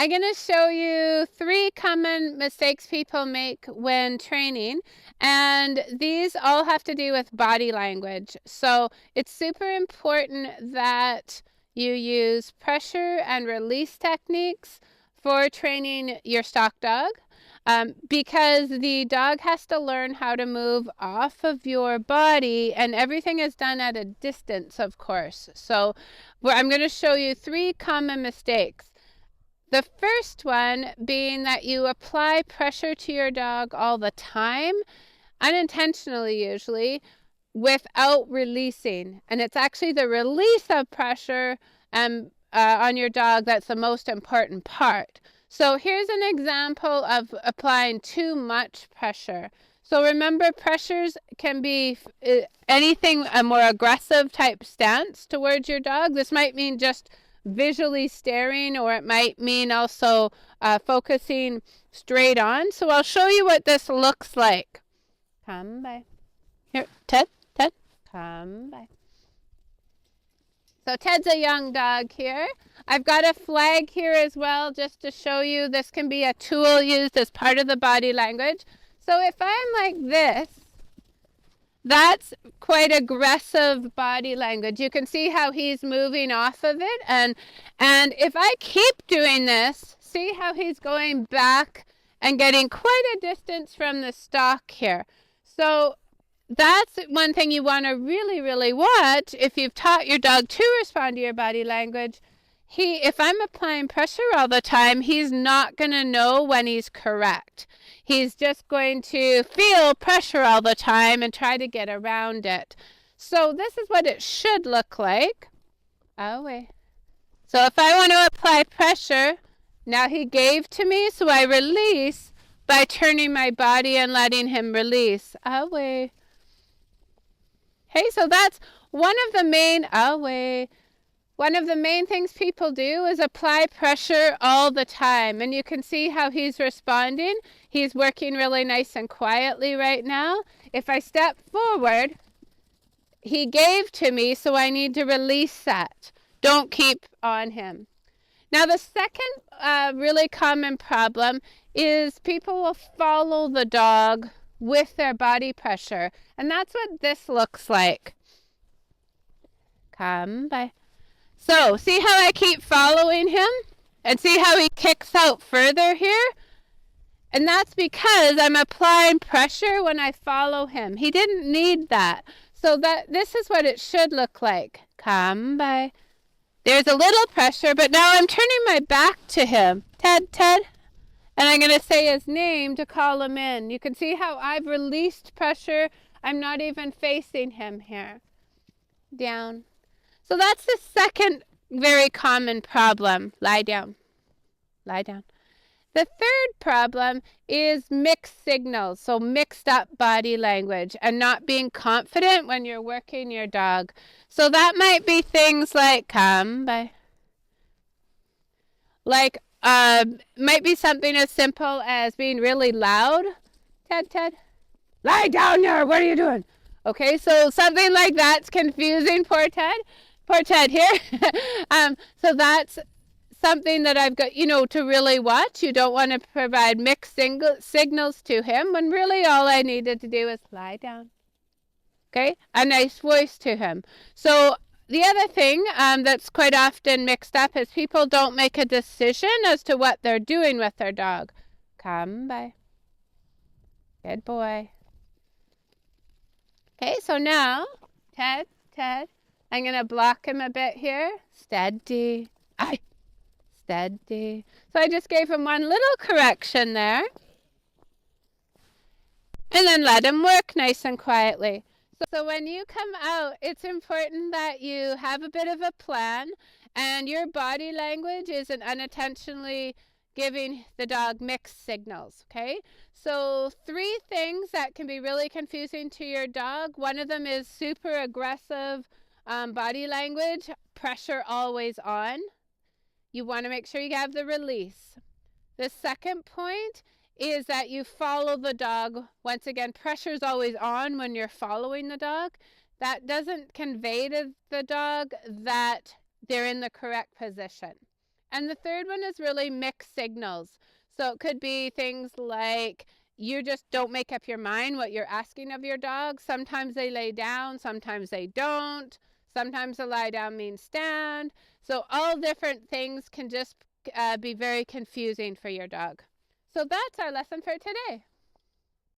I'm going to show you 3 common mistakes people make when training, and these all have to do with body language. So it's super important that you use pressure and release techniques for training your stock dog, because the dog has to learn how to move off of your body, and everything is done at a distance, of course. So I'm going to show you 3 common mistakes. The first one being that you apply pressure to your dog all the time, unintentionally usually, without releasing. And it's actually the release of pressure on your dog that's the most important part. So here's an example of applying too much pressure. So remember, pressures can be anything, a more aggressive type stance towards your dog. This might mean just visually staring, or it might mean also focusing straight on. So I'll show you what this looks like. Come by. Here, Ted, come by. So Ted's a young dog here. I've got a flag here as well, just to show you this can be a tool used as part of the body language. So if I'm like this, that's quite aggressive body language. You can see how he's moving off of it. And if I keep doing this, see how he's going back and getting quite a distance from the stock here. So that's one thing you want to really, really watch if you've taught your dog to respond to your body language. If I'm applying pressure all the time, he's not going to know when he's correct. He's just going to feel pressure all the time and try to get around it. So this is what it should look like. Oh, wait. So if I want to apply pressure, now he gave to me, so I release by turning my body and letting him release. Away. Hey, so that's one of the main One of the main things people do is apply pressure all the time. And you can see how he's responding. He's working really nice and quietly right now. If I step forward, he gave to me, so I need to release that. Don't keep on him. Now, the second really common problem is people will follow the dog with their body pressure. And that's what this looks like. Come by. So, see how I keep following him? And see how he kicks out further here? And that's because I'm applying pressure when I follow him. He didn't need that. So this is what it should look like. Come by. There's a little pressure, but now I'm turning my back to him. Ted. And I'm going to say his name to call him in. You can see how I've released pressure. I'm not even facing him here. Down. So that's the second very common problem. Lie down. Lie down. The third problem is mixed signals, so mixed up body language and not being confident when you're working your dog. So that might be things like come by. Like might be something as simple as being really loud. Ted. Lie down there. What are you doing? Okay, so something like that's confusing. Poor Ted here. So that's something that I've got, to really watch. You don't want to provide mixed signals to him when really all I needed to do is lie down. Okay, a nice voice to him. So the other thing that's quite often mixed up is people don't make a decision as to what they're doing with their dog. Come by. Good boy. Okay, so now, Ted, I'm going to block him a bit here. Steady. Steady. So I just gave him one little correction there. And then let him work nice and quietly. So when you come out, it's important that you have a bit of a plan and your body language isn't unintentionally giving the dog mixed signals, okay? So 3 things that can be really confusing to your dog. One of them is super aggressive body language, pressure always on. You want to make sure you have the release. The second point is that you follow the dog. Once again, pressure is always on when you're following the dog. That doesn't convey to the dog that they're in the correct position. And the third one is really mixed signals. So it could be things like you just don't make up your mind what you're asking of your dog. Sometimes they lay down, sometimes they don't. Sometimes a lie down means stand. So all different things can just be very confusing for your dog. So that's our lesson for today.